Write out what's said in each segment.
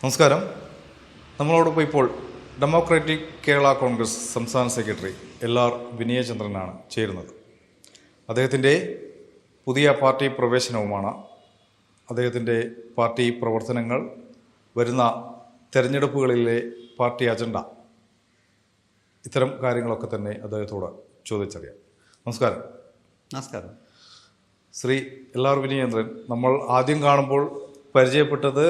നമസ്കാരം. നമ്മളോടൊപ്പം ഇപ്പോൾ ഡെമോക്രാറ്റിക് കേരള കോൺഗ്രസ് സംസ്ഥാന സെക്രട്ടറി LR വിനയചന്ദ്രനാണ് ചേരുന്നത്. അദ്ദേഹത്തിൻ്റെ പുതിയ പാർട്ടി പ്രവേശനവുമാണ്. അദ്ദേഹത്തിൻ്റെ പാർട്ടി പ്രവർത്തനങ്ങൾ, വരുന്ന തെരഞ്ഞെടുപ്പുകളിലെ പാർട്ടി അജണ്ട, ഇത്തരം കാര്യങ്ങളൊക്കെ തന്നെ അദ്ദേഹത്തോട് ചോദിച്ചറിയാം. നമസ്കാരം. നമസ്കാരം. ശ്രീ LR വിനയചന്ദ്രൻ, നമ്മൾ ആദ്യം കാണുമ്പോൾ പരിചയപ്പെട്ടത്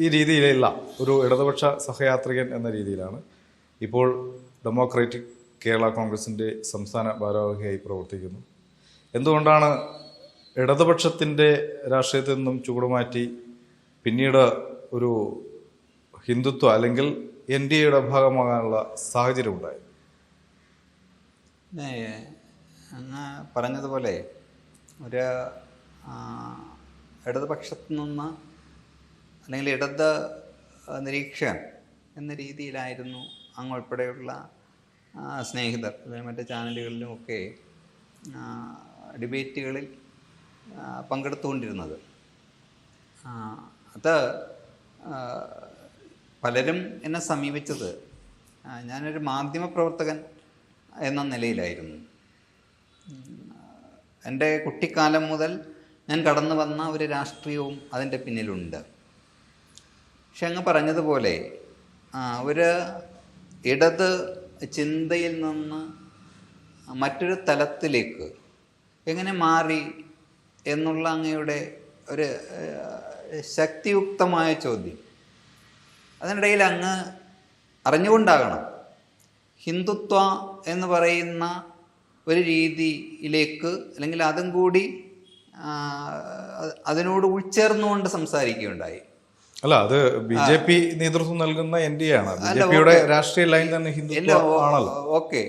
ഈ രീതിയിലല്ല, ഒരു ഇടതുപക്ഷ സഹയാത്രികൻ എന്ന രീതിയിലാണ്. ഇപ്പോൾ ഡെമോക്രാറ്റിക് കേരള കോൺഗ്രസിൻ്റെ സംസ്ഥാന ഭാരവാഹിയായി പ്രവർത്തിക്കുന്നു. എന്തുകൊണ്ടാണ് ഇടതുപക്ഷത്തിൻ്റെ രാഷ്ട്രീയത്തിൽ നിന്നും ചുവടുമാറ്റി പിന്നീട് ഒരു ഹിന്ദുത്വ അല്ലെങ്കിൽ NDAയുടെ ഭാഗമാകാനുള്ള സാഹചര്യം ഉണ്ടായത്? അങ്ങ് പറഞ്ഞതുപോലെ ഒരു ഇടതുപക്ഷത്തു നിന്ന് അല്ലെങ്കിൽ ഇടത് നിരീക്ഷകൻ എന്ന രീതിയിലായിരുന്നു അങ്ങ് ഉൾപ്പെടെയുള്ള സ്നേഹിതർ മറ്റ് ചാനലുകളിലുമൊക്കെ ഡിബേറ്റുകളിൽ പങ്കെടുത്തുകൊണ്ടിരുന്നത്. അത് പലരും എന്നെ സമീപിച്ചത് ഞാനൊരു മാധ്യമപ്രവർത്തകൻ എന്ന നിലയിലായിരുന്നു. എൻ്റെ കുട്ടിക്കാലം മുതൽ ഞാൻ കടന്നു വന്ന ഒരു രാഷ്ട്രീയവും അതിൻ്റെ പിന്നിലുണ്ട്. പക്ഷെ അങ്ങ് പറഞ്ഞതുപോലെ ഒരു ഇടത് ചിന്തയിൽ നിന്ന് മറ്റൊരു തലത്തിലേക്ക് എങ്ങനെ മാറി എന്നുള്ള അങ്ങയുടെ ഒരു ശക്തിയുക്തമായ ചോദ്യം. അതിനിടയിൽ അങ്ങ് അറിഞ്ഞുകൊണ്ടാകണം ഹിന്ദുത്വ എന്ന് പറയുന്ന ഒരു രീതിയിലേക്ക്, അല്ലെങ്കിൽ അതും കൂടി അതിനോട് ഉൾച്ചേർന്നുകൊണ്ട് സംസാരിക്കുകയുണ്ടായി. അല്ല, അത് BJP നേതൃത്വം നൽകുന്ന NDA ആണ്. BJPയുടെ രാഷ്ട്രീയ ലൈൻ തന്നെ ഹിന്ദുത്വ ആണല്ലോ. ഓക്കെ,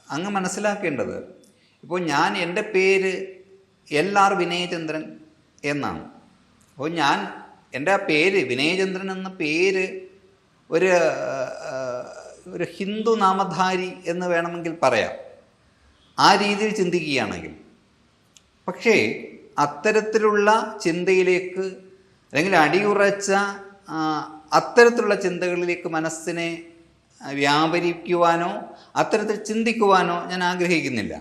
അങ്ങ് മനസ്സിലാക്കേണ്ടത്, ഇപ്പോൾ ഞാൻ എൻ്റെ പേര് LR വിനയചന്ദ്രൻ എന്നാണ്. അപ്പോൾ ഞാൻ എൻ്റെ ആ പേര് വിനയചന്ദ്രൻ എന്ന പേര് ഒരു ഹിന്ദു നാമധാരി എന്ന് വേണമെങ്കിൽ പറയാം, ആ രീതിയിൽ ചിന്തിക്കുകയാണെങ്കിൽ. പക്ഷേ അത്തരത്തിലുള്ള ചിന്തയിലേക്ക്, അല്ലെങ്കിൽ അടിയുറച്ച അത്തരത്തിലുള്ള ചിന്തകളിലേക്ക് മനസ്സിനെ വ്യാപരിക്കുവാനോ അത്തരത്തിൽ ചിന്തിക്കുവാനോ ഞാൻ ആഗ്രഹിക്കുന്നില്ല.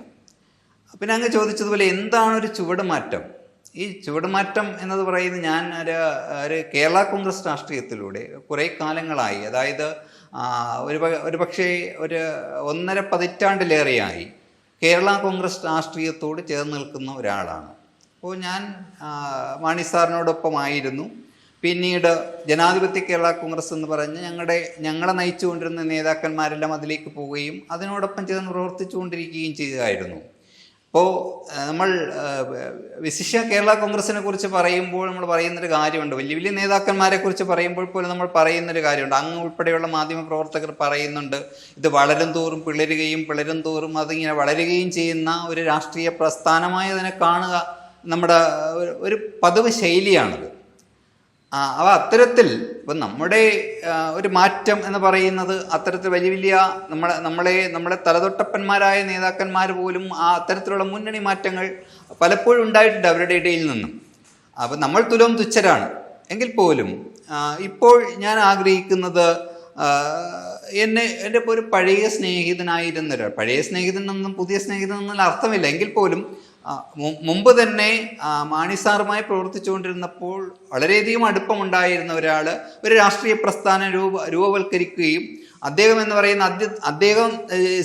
പിന്നെ അങ്ങ് ചോദിച്ചതുപോലെ എന്താണ് ഒരു ചുവടുമാറ്റം? ഈ ചുവടുമാറ്റം എന്നത് പറയുന്നത്, ഞാൻ ഒരു കേരള കോൺഗ്രസ് രാഷ്ട്രീയത്തിലൂടെ കുറേ കാലങ്ങളായി, അതായത് ഒരു പക്ഷേ ഒരു 1.5 പതിറ്റാണ്ടിലേറെയായി കേരള കോൺഗ്രസ് രാഷ്ട്രീയത്തോട് ചേർന്ന് നിൽക്കുന്ന ഒരാളാണ്. അപ്പോൾ ഞാൻ മാണി സാറിനോടൊപ്പമായിരുന്നു. പിന്നീട് ജനാധിപത്യ കേരള കോൺഗ്രസ് എന്ന് പറഞ്ഞ് ഞങ്ങളെ നയിച്ചുകൊണ്ടിരുന്ന നേതാക്കന്മാരെല്ലാം അതിലേക്ക് പോവുകയും അതിനോടൊപ്പം ചേർന്ന് പ്രവർത്തിച്ചുകൊണ്ടിരിക്കുകയും ചെയ്യുകയായിരുന്നു. അപ്പോൾ നമ്മൾ വിശിഷ്യ കേരള കോൺഗ്രസിനെ കുറിച്ച് പറയുമ്പോൾ നമ്മൾ പറയുന്നൊരു കാര്യമുണ്ട്, വലിയ വലിയ നേതാക്കന്മാരെ കുറിച്ച് പറയുമ്പോൾ പോലും നമ്മൾ പറയുന്നൊരു കാര്യമുണ്ട്. അങ്ങ് ഉൾപ്പെടെയുള്ള മാധ്യമ പ്രവർത്തകർ പറയുന്നുണ്ട്, ഇത് വളരും തോറും പിളരും തോറും അതിങ്ങനെ വളരുകയും ചെയ്യുന്ന ഒരു രാഷ്ട്രീയ പ്രസ്ഥാനമായി അതിനെ കാണുക നമ്മുടെ ഒരു പതിവ് ശൈലിയാണത്. അപ്പോൾ അത്തരത്തിൽ ഇപ്പം നമ്മുടെ ഒരു മാറ്റം എന്ന് പറയുന്നത് അത്തരത്തിൽ വലിയ വലിയ നമ്മളെ തലതൊട്ടപ്പന്മാരായ നേതാക്കന്മാർ പോലും ആ അത്തരത്തിലുള്ള മുന്നണി മാറ്റങ്ങൾ പലപ്പോഴും ഉണ്ടായിട്ടുണ്ട് അവരുടെ ഇടയിൽ നിന്നും. അപ്പം നമ്മൾ തുലവും തുച്ഛരാണ് എങ്കിൽ പോലും ഇപ്പോൾ ഞാൻ ആഗ്രഹിക്കുന്നത്, എൻ്റെ ഒരു പഴയ സ്നേഹിതനായിരുന്ന ഒരാൾ, പഴയ സ്നേഹിതൻ എന്നും പുതിയ സ്നേഹിതൻ എന്നുള്ള അർത്ഥമില്ല, എങ്കിൽ പോലും മുമ്പ് തന്നെ മാണി സാറുമായി പ്രവർത്തിച്ചുകൊണ്ടിരുന്നപ്പോൾ വളരെയധികം അടുപ്പമുണ്ടായിരുന്ന ഒരാൾ ഒരു രാഷ്ട്രീയ പ്രസ്ഥാനം രൂപവൽക്കരിക്കുകയും അദ്ദേഹം എന്ന് പറയുന്ന അദ്ദേഹം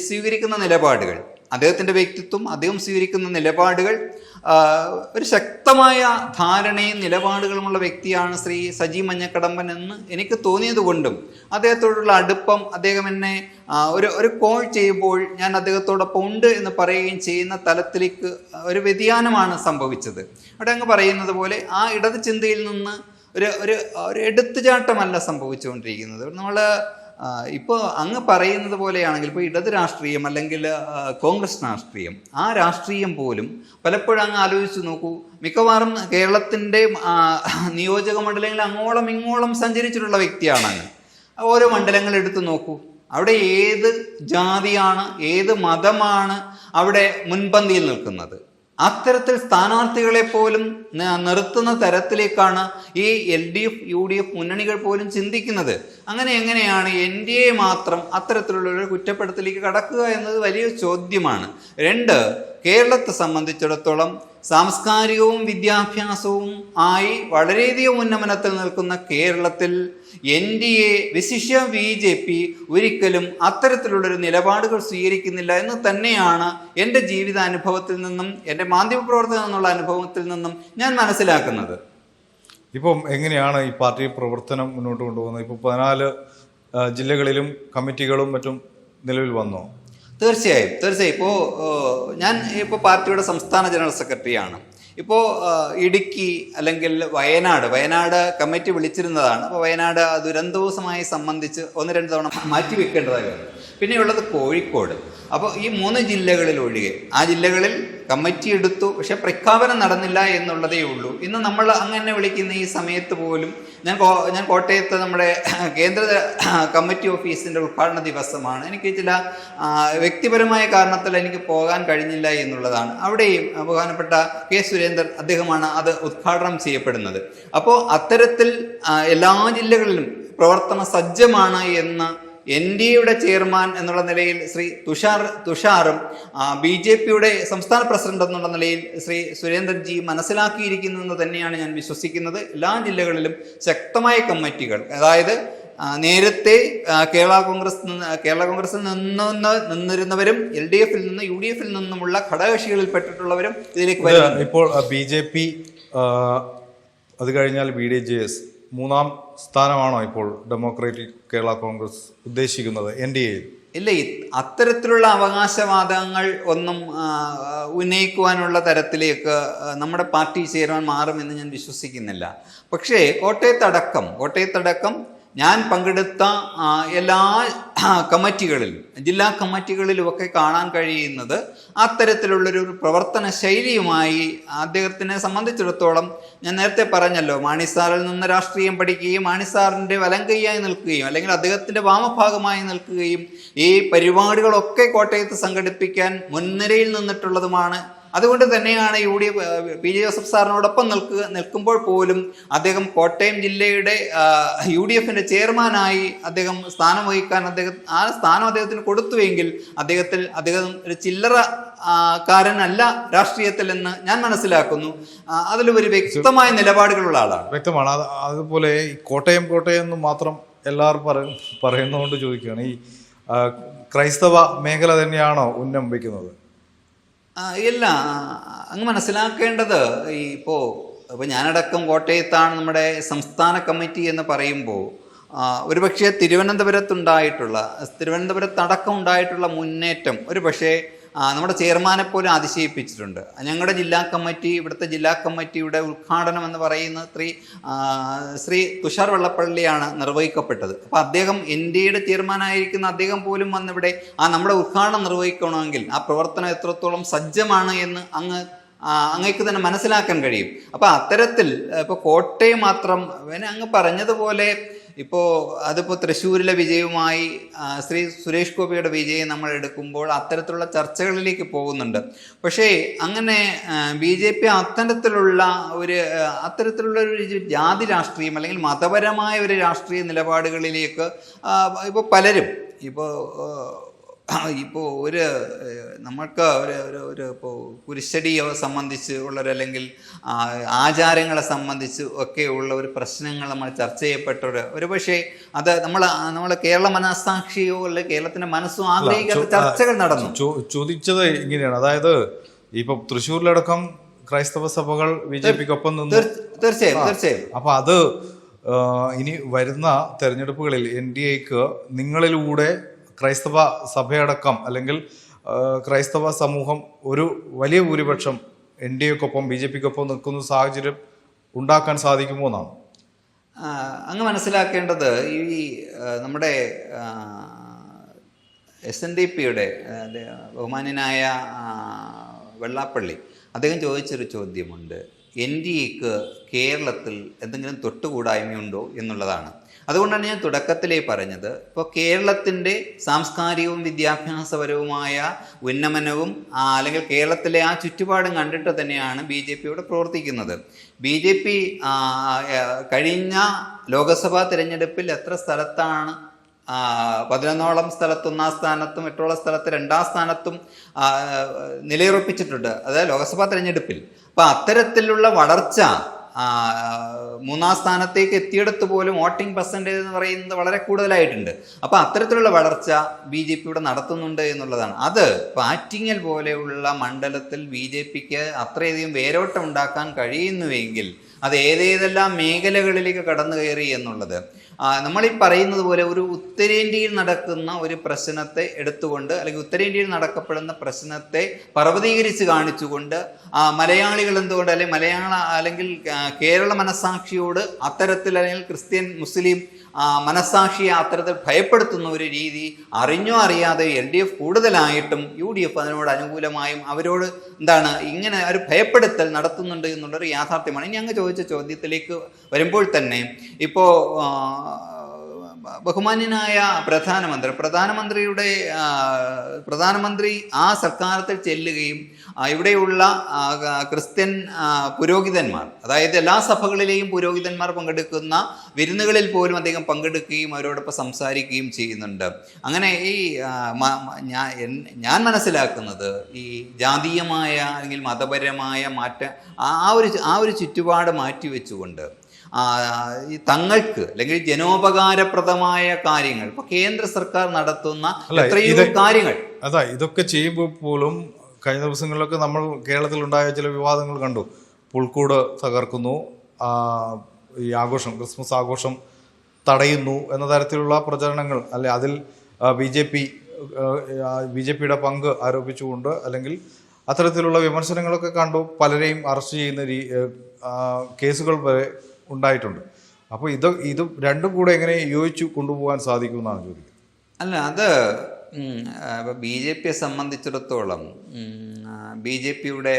സ്വീകരിക്കുന്ന നിലപാടുകൾ, അദ്ദേഹത്തിൻ്റെ വ്യക്തിത്വം, അദ്ദേഹം സ്വീകരിക്കുന്ന നിലപാടുകൾ ഒരു ശക്തമായ ധാരണയും നിലപാടുകളുമുള്ള വ്യക്തിയാണ് ശ്രീ സജി മഞ്ഞക്കടമ്പൻ എന്ന് എനിക്ക് തോന്നിയത് കൊണ്ടും അദ്ദേഹത്തോടുള്ള അടുപ്പം, അദ്ദേഹം എന്നെ ഒരു കോൾ ചെയ്യുമ്പോൾ ഞാൻ അദ്ദേഹത്തോടൊപ്പം ഉണ്ട് എന്ന് പറയുകയും ചെയ്യുന്ന തലത്തിലേക്ക് ഒരു വ്യതിയാനമാണ് സംഭവിച്ചത്. അവിടെ അങ്ങ് പറയുന്നത് പോലെ ആ ഇടത് ചിന്തയിൽ നിന്ന് ഒരു എടുത്തുചാട്ടമല്ല സംഭവിച്ചുകൊണ്ടിരിക്കുന്നത്. നമ്മൾ ഇപ്പോൾ അങ്ങ് പറയുന്നത് പോലെയാണെങ്കിൽ, ഇപ്പോൾ ഇടത് രാഷ്ട്രീയം അല്ലെങ്കിൽ കോൺഗ്രസ് രാഷ്ട്രീയം, ആ രാഷ്ട്രീയം പോലും പലപ്പോഴും അങ്ങ് ആലോചിച്ച് നോക്കൂ, മിക്കവാറും കേരളത്തിൻ്റെ നിയോജക മണ്ഡലങ്ങളിൽ അങ്ങോളം ഇങ്ങോളം സഞ്ചരിച്ചിട്ടുള്ള വ്യക്തിയാണ് അങ്ങ്. ഓരോ മണ്ഡലങ്ങൾ എടുത്തു നോക്കൂ, അവിടെ ഏത് ജാതിയാണ്, ഏത് മതമാണ് അവിടെ മുൻപന്തിയിൽ നിൽക്കുന്നത്? അത്തരത്തിൽ സ്ഥാനാർത്ഥികളെ പോലും നിർത്തുന്ന തരത്തിലേക്കാണ് ഈ LDF UDF മുന്നണികൾ പോലും ചിന്തിക്കുന്നത്. അങ്ങനെ എങ്ങനെയാണ് NDA മാത്രം അത്തരത്തിലുള്ള ഒരു കുറ്റപ്പെടുത്തലേക്ക് കടക്കുക എന്നത് വലിയ ചോദ്യമാണ്. 2, കേരളത്തെ സംബന്ധിച്ചിടത്തോളം സാംസ്കാരികവും വിദ്യാഭ്യാസവും ആയി വളരെയധികം ഉന്നമനത്തിൽ നിൽക്കുന്ന കേരളത്തിൽ NDA വിശിഷ്യ BJP ഒരിക്കലും അത്തരത്തിലുള്ളൊരു നിലപാടുകൾ സ്വീകരിക്കുന്നില്ല എന്ന് തന്നെയാണ് എൻ്റെ ജീവിതാനുഭവത്തിൽ നിന്നും എൻ്റെ മാധ്യമപ്രവർത്തനം എന്നുള്ള അനുഭവത്തിൽ നിന്നും ഞാൻ മനസ്സിലാക്കുന്നത്. ഇപ്പം എങ്ങനെയാണ് ഈ പാർട്ടി പ്രവർത്തനം മുന്നോട്ട് കൊണ്ടുപോകുന്നത്? ഇപ്പോൾ 14 ജില്ലകളിലും കമ്മിറ്റികളും മറ്റും നിലവിൽ വന്നോ? തീർച്ചയായും. ഇപ്പോൾ ഞാൻ പാർട്ടിയുടെ സംസ്ഥാന ജനറൽ സെക്രട്ടറിയാണ്. ഇപ്പോൾ ഇടുക്കി അല്ലെങ്കിൽ വയനാട് കമ്മിറ്റി വിളിച്ചിരുന്നതാണ്. അപ്പോൾ വയനാട് ദുരന്തവുമായി സംബന്ധിച്ച് 1-2 തവണ മാറ്റിവെക്കേണ്ടതായി വന്നു. പിന്നെയുള്ളത് കോഴിക്കോട്. അപ്പോൾ ഈ 3 ജില്ലകളിൽ ഒഴികെ ആ ജില്ലകളിൽ കമ്മിറ്റി എടുത്തു, പക്ഷെ പ്രഖ്യാപനം നടന്നില്ല എന്നുള്ളതേ ഉള്ളൂ. ഇന്ന് നമ്മൾ അങ്ങനെ വിളിക്കുന്ന ഈ സമയത്ത് പോലും ഞാൻ കോട്ടയത്ത് നമ്മുടെ കേന്ദ്ര കമ്മിറ്റി ഓഫീസിൻ്റെ ഉദ്ഘാടന ദിവസമാണ്. എനിക്ക് ചില വ്യക്തിപരമായ കാരണത്തിൽ എനിക്ക് പോകാൻ കഴിഞ്ഞില്ല എന്നുള്ളതാണ്. അവിടെയും ബഹുമാനപ്പെട്ട K. സുരേന്ദ്രൻ അദ്ദേഹമാണ് അത് ഉദ്ഘാടനം ചെയ്യപ്പെടുന്നത്. അപ്പോൾ അത്തരത്തിൽ എല്ലാ ജില്ലകളിലും പ്രവർത്തന സജ്ജമാണ് എന്ന് NDAയുടെ ചെയർമാൻ എന്നുള്ള നിലയിൽ ശ്രീ തുഷാറും BJPയുടെ സംസ്ഥാന പ്രസിഡന്റ് എന്നുള്ള നിലയിൽ ശ്രീ സുരേന്ദ്രൻജി മനസ്സിലാക്കിയിരിക്കുന്നു എന്ന് തന്നെയാണ് ഞാൻ വിശ്വസിക്കുന്നത്. എല്ലാ ജില്ലകളിലും ശക്തമായ കമ്മിറ്റികൾ, അതായത് നേരത്തെ കേരള കോൺഗ്രസിൽ നിന്നിരുന്നവരും LDFൽ നിന്ന് UDFൽ നിന്നുമുള്ള ഘടകകക്ഷികളിൽ പെട്ടിട്ടുള്ളവരും ഇതിലേക്ക് വരുന്നു. ഇപ്പോൾ BJP അത് കഴിഞ്ഞാൽ BDJS 3-ാം സ്ഥാനമാണോ ഇപ്പോൾ ഡെമോക്രാറ്റിക് കേരള കോൺഗ്രസ് ഉദ്ദേശിക്കുന്നത് NDAയിൽ? ഇല്ല, അത്തരത്തിലുള്ള അവകാശവാദങ്ങൾ ഒന്നും ഉന്നയിക്കുവാനുള്ള തരത്തിലേക്ക് നമ്മുടെ പാർട്ടി ചെയർമാൻ മാറുമെന്ന് ഞാൻ വിശ്വസിക്കുന്നില്ല. പക്ഷേ കോട്ടയത്തടക്കം ഞാൻ പങ്കെടുത്ത എല്ലാ കമ്മിറ്റികളിലും ജില്ലാ കമ്മിറ്റികളിലുമൊക്കെ കാണാൻ കഴിയുന്നത് അത്തരത്തിലുള്ളൊരു പ്രവർത്തന ശൈലിയുമായി അദ്ദേഹത്തിനെ സംബന്ധിച്ചിടത്തോളം ഞാൻ നേരത്തെ പറഞ്ഞല്ലോ, മാണിസാറിൽ നിന്ന് രാഷ്ട്രീയം പഠിക്കുകയും മാണിസാറിൻ്റെ വലങ്കൈയായി നിൽക്കുകയും അല്ലെങ്കിൽ അദ്ദേഹത്തിൻ്റെ വാമഭാഗമായി നിൽക്കുകയും ഈ പരിപാടികളൊക്കെ കോട്ടയത്ത് സംഘടിപ്പിക്കാൻ മുൻനിരയിൽ നിന്നിട്ടുള്ളതുമാണ്. അതുകൊണ്ട് തന്നെയാണ് PJ ജോസഫ് സാറിനോടൊപ്പം നിൽക്കുമ്പോൾ പോലും അദ്ദേഹം കോട്ടയം ജില്ലയുടെ UDFൻ്റെ ചെയർമാനായി അദ്ദേഹം സ്ഥാനം വഹിക്കാൻ ആ സ്ഥാനം അദ്ദേഹത്തിന് കൊടുത്തുവെങ്കിൽ അദ്ദേഹം ഒരു ചില്ലറ കാരനല്ല രാഷ്ട്രീയത്തിൽ എന്ന് ഞാൻ മനസ്സിലാക്കുന്നു. അതിലൊരു വ്യക്തമായ നിലപാടുകളുള്ള ആളാണ്. വ്യക്തമാണ്. അതുപോലെ ഈ കോട്ടയം എന്ന് മാത്രം എല്ലാവരും പറയുന്നതുകൊണ്ട് ചോദിക്കുകയാണ്, ഈ ക്രൈസ്തവ മേഖല തന്നെയാണോ ഉന്നം വയ്ക്കുന്നത്? ഇല്ല, അങ്ങ് മനസ്സിലാക്കേണ്ടത് ഇപ്പോൾ ഞാനടക്കം കോട്ടയത്താണ് നമ്മുടെ സംസ്ഥാന കമ്മിറ്റി എന്ന് പറയുമ്പോൾ ഒരുപക്ഷെ തിരുവനന്തപുരത്തടക്കം ഉണ്ടായിട്ടുള്ള മുന്നേറ്റം ഒരുപക്ഷെ നമ്മുടെ ചെയർമാനെ പോലും അതിശയിപ്പിച്ചിട്ടുണ്ട്. ഞങ്ങളുടെ ഇവിടുത്തെ ജില്ലാ കമ്മിറ്റിയുടെ ഉദ്ഘാടനം എന്ന് പറയുന്നത് ശ്രീ തുഷാർ വെള്ളപ്പള്ളിയാണ് നിർവഹിക്കപ്പെട്ടത്. അപ്പോൾ അദ്ദേഹം NDAയുടെ ചെയർമാനായിരിക്കുന്ന അദ്ദേഹം പോലും വന്നിവിടെ നമ്മുടെ ഉദ്ഘാടനം നിർവഹിക്കണമെങ്കിൽ ആ പ്രവർത്തനം എത്രത്തോളം സജ്ജമാണ് എന്ന് അങ്ങേക്ക് തന്നെ മനസ്സിലാക്കാൻ കഴിയും. അപ്പോൾ അത്തരത്തിൽ ഇപ്പോൾ കോട്ടയം മാത്രം അങ്ങ് പറഞ്ഞതുപോലെ അതിപ്പോൾ തൃശ്ശൂരിലെ വിജയവുമായി ശ്രീ സുരേഷ് ഗോപിയുടെ വിജയം നമ്മൾ എടുക്കുമ്പോൾ അത്തരത്തിലുള്ള ചർച്ചകളിലേക്ക് പോകുന്നുണ്ട്. പക്ഷേ അങ്ങനെ BJP അത്തരത്തിലുള്ള ഒരു ജാതി രാഷ്ട്രീയം അല്ലെങ്കിൽ മതപരമായ ഒരു രാഷ്ട്രീയ നിലപാടുകളിലേക്ക് ഇപ്പോൾ പലരും നമ്മൾക്ക് ഇപ്പോൾ കുരിശടിയെ സംബന്ധിച്ച് ഉള്ളൊരല്ലെങ്കിൽ ആചാരങ്ങളെ സംബന്ധിച്ച് ഒക്കെ ഉള്ള ഒരു പ്രശ്നങ്ങൾ നമ്മൾ ചർച്ച ചെയ്യപ്പെട്ടൊരു പക്ഷേ അത് നമ്മൾ കേരള മനസ്സാക്ഷിയോ അല്ലെങ്കിൽ കേരളത്തിന്റെ മനസ്സോ ആഗ്രഹിക്കാത്ത ചർച്ചകൾ നടന്നു. ചോദിച്ചത് ഇങ്ങനെയാണ്, അതായത് ഇപ്പൊ തൃശ്ശൂരിലടക്കം ക്രൈസ്തവ സഭകൾ BJPക്കൊപ്പം നിന്ന് തീർച്ചയായും അപ്പൊ അത് ഇനി വരുന്ന തെരഞ്ഞെടുപ്പുകളിൽ NDAക്ക് നിങ്ങളിലൂടെ ക്രൈസ്തവ സഭയടക്കം അല്ലെങ്കിൽ ക്രൈസ്തവ സമൂഹം ഒരു വലിയ ഭൂരിപക്ഷം NDAക്കൊപ്പം BJPക്കൊപ്പം നിൽക്കുന്ന സാഹചര്യം ഉണ്ടാക്കാൻ സാധിക്കുമോ എന്നാണ് അങ്ങ് മനസ്സിലാക്കേണ്ടത്. നമ്മുടെ SNDPയുടെ ബഹുമാന്യനായ വെള്ളാപ്പള്ളി അദ്ദേഹം ചോദിച്ചൊരു ചോദ്യമുണ്ട്, NDAക്ക് കേരളത്തിൽ എന്തെങ്കിലും തൊട്ടുകൂടായ്മയുണ്ടോ എന്നുള്ളതാണ്. അതുകൊണ്ടാണ് ഞാൻ തുടക്കത്തിലേ പറഞ്ഞത്, ഇപ്പോൾ കേരളത്തിൻ്റെ സാംസ്കാരികവും വിദ്യാഭ്യാസപരവുമായ ഉന്നമനവും അല്ലെങ്കിൽ കേരളത്തിലെ ആ ചുറ്റുപാടും കണ്ടിട്ട് തന്നെയാണ് BJP ഇവിടെ പ്രവർത്തിക്കുന്നത്. BJP കഴിഞ്ഞ ലോക്സഭാ തിരഞ്ഞെടുപ്പിൽ എത്ര സ്ഥലത്താണ് 11ഓളം സ്ഥലത്ത് 1-ാം സ്ഥാനത്തും 8ഓളം സ്ഥലത്ത് 2-ാം സ്ഥാനത്തും നിലയുറപ്പിച്ചിട്ടുണ്ട്, അതായത് ലോക്സഭാ തിരഞ്ഞെടുപ്പിൽ. അപ്പോൾ അത്തരത്തിലുള്ള വളർച്ച 3-ാം സ്ഥാനത്തേക്ക് എത്തിയെടുത്ത് പോലും വോട്ടിംഗ് പെർസെൻറ്റേജ് എന്ന് പറയുന്നത് വളരെ കൂടുതലായിട്ടുണ്ട്. അപ്പോൾ അത്തരത്തിലുള്ള വളർച്ച BJP ഇവിടെ നടത്തുന്നുണ്ട് എന്നുള്ളതാണ്. അത് ആറ്റിങ്ങൽ പോലെയുള്ള മണ്ഡലത്തിൽ BJPക്ക് അത്രയധികം വേരോട്ടം ഉണ്ടാക്കാൻ കഴിയുന്നുവെങ്കിൽ അത് ഏതേതെല്ലാം മേഖലകളിലേക്ക് കടന്നു കയറി എന്നുള്ളത്, നമ്മളീ പറയുന്നത് പോലെ ഒരു ഉത്തരേന്ത്യയിൽ നടക്കുന്ന ഒരു പ്രശ്നത്തെ എടുത്തുകൊണ്ട് അല്ലെങ്കിൽ ഉത്തരേന്ത്യയിൽ നടക്കപ്പെടുന്ന പ്രശ്നത്തെ പർവ്വതീകരിച്ച് കാണിച്ചുകൊണ്ട് മലയാളികൾ എന്തുകൊണ്ട് അല്ലെങ്കിൽ കേരള മനസ്സാക്ഷിയോട് അത്തരത്തിൽ അല്ലെങ്കിൽ ക്രിസ്ത്യൻ മുസ്ലിം മനസ്സാക്ഷിയെ അത്തരത്തിൽ ഭയപ്പെടുത്തുന്ന ഒരു രീതി അറിഞ്ഞോ അറിയാതെ LDF കൂടുതലായിട്ടും UDF അതിനോട് അനുകൂലമായും അവരോട് ഇങ്ങനെ ഒരു ഭയപ്പെടുത്തൽ നടത്തുന്നുണ്ട് എന്നുള്ളൊരു യാഥാർത്ഥ്യമാണ്. ഇനി അങ്ങ് ചോദിച്ച ചോദ്യത്തിലേക്ക് വരുമ്പോൾ തന്നെ ഇപ്പോൾ ബഹുമാന്യനായ പ്രധാനമന്ത്രി ആ സൽക്കാരത്തിൽ ചെല്ലുകയും ഇവിടെയുള്ള ക്രിസ്ത്യൻ പുരോഹിതന്മാർ, അതായത് എല്ലാ സഭകളിലെയും പുരോഹിതന്മാർ പങ്കെടുക്കുന്ന വിരുന്നുകളിൽ പോലും അദ്ദേഹം പങ്കെടുക്കുകയും അവരോടൊപ്പം സംസാരിക്കുകയും ചെയ്യുന്നുണ്ട്. അങ്ങനെ ഈ ഞാൻ മനസ്സിലാക്കുന്നത് ഈ ജാതീയമായ അല്ലെങ്കിൽ മതപരമായ മാറ്റം ആ ഒരു ചുറ്റുപാട് മാറ്റിവെച്ചുകൊണ്ട് ഈ തങ്ങൾക്ക് അല്ലെങ്കിൽ ജനോപകാരപ്രദമായ കാര്യങ്ങൾ ഇപ്പൊ കേന്ദ്ര സർക്കാർ നടത്തുന്ന എത്രയോ കാര്യങ്ങൾ ഇതൊക്കെ ചെയ്യുമ്പോൾ പോലും കഴിഞ്ഞ ദിവസങ്ങളിലൊക്കെ നമ്മൾ കേരളത്തിലുണ്ടായ ചില വിവാദങ്ങൾ കണ്ടു. പുൽക്കൂട് തകർക്കുന്നു, ഈ ആഘോഷം ക്രിസ്മസ് ആഘോഷം തടയുന്നു എന്ന തരത്തിലുള്ള പ്രചരണങ്ങൾ അല്ലെ, അതിൽ BJPയുടെ പങ്ക് ആരോപിച്ചുകൊണ്ട് അല്ലെങ്കിൽ അത്തരത്തിലുള്ള വിമർശനങ്ങളൊക്കെ കണ്ടു. പലരെയും അറസ്റ്റ് ചെയ്യുന്ന കേസുകൾ വരെ ഉണ്ടായിട്ടുണ്ട്. അപ്പോൾ ഇത് രണ്ടും കൂടെ എങ്ങനെ യോജിച്ചു കൊണ്ടുപോകാൻ സാധിക്കുമെന്നാണ് ചോദിക്കുന്നത്. അല്ല, അത് BJPയെ സംബന്ധിച്ചിടത്തോളം BJPയുടെ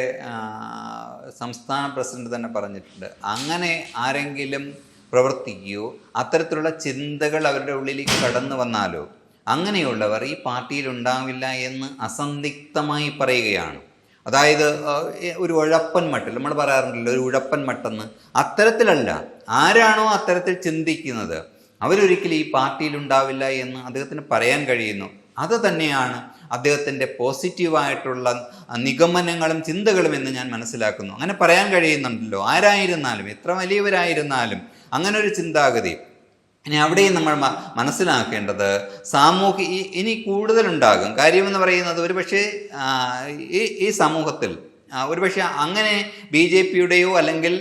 സംസ്ഥാന പ്രസിഡന്റ് തന്നെ പറഞ്ഞിട്ടുണ്ട്, അങ്ങനെ ആരെങ്കിലും പ്രവർത്തിക്കുകയോ അത്തരത്തിലുള്ള ചിന്തകൾ അവരുടെ ഉള്ളിലേക്ക് കടന്നു വന്നാലോ അങ്ങനെയുള്ളവർ ഈ പാർട്ടിയിൽ ഉണ്ടാവില്ല എന്ന് അസന്ദിഗ്ധമായി പറയുകയാണ്. അതായത് ഒരു ഉഴപ്പൻ മട്ടിൽ നമ്മൾ പറയാറുണ്ടല്ലോ, ഒരു ഉഴപ്പൻ മട്ടെന്ന്. അത്തരത്തിലല്ല, ആരാണോ അത്തരത്തിൽ ചിന്തിക്കുന്നത് അവരൊരിക്കലും ഈ പാർട്ടിയിൽ ഉണ്ടാവില്ല എന്ന് അദ്ദേഹത്തിന് പറയാൻ കഴിയുന്നു. അത് തന്നെയാണ് അദ്ദേഹത്തിൻ്റെ പോസിറ്റീവായിട്ടുള്ള നിഗമനങ്ങളും ചിന്തകളും എന്ന് ഞാൻ മനസ്സിലാക്കുന്നു. അങ്ങനെ പറയാൻ കഴിയുന്നുണ്ടല്ലോ, ആരായിരുന്നാലും എത്ര വലിയവരായിരുന്നാലും അങ്ങനെ ഒരു ചിന്താഗതി. ഇനി അവിടെയും നമ്മൾ മനസ്സിലാക്കേണ്ടത് ഇനി കൂടുതലുണ്ടാകും. കാര്യമെന്ന് പറയുന്നത് ഒരുപക്ഷെ ഈ സമൂഹത്തിൽ ഒരുപക്ഷെ അങ്ങനെ BJPയുടെയോ അല്ലെങ്കിൽ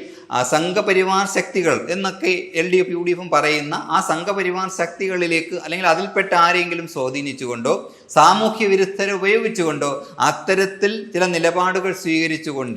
സംഘപരിവാർ ശക്തികൾ എന്നൊക്കെ LDF UDF പറയുന്ന ആ സംഘപരിവാർ ശക്തികളിലേക്ക് അല്ലെങ്കിൽ അതിൽപ്പെട്ട ആരെങ്കിലും സ്വാധീനിച്ചുകൊണ്ടോ സാമൂഹ്യ വിരുദ്ധരെ ഉപയോഗിച്ചുകൊണ്ടോ അത്തരത്തിൽ ചില നിലപാടുകൾ സ്വീകരിച്ചുകൊണ്ട്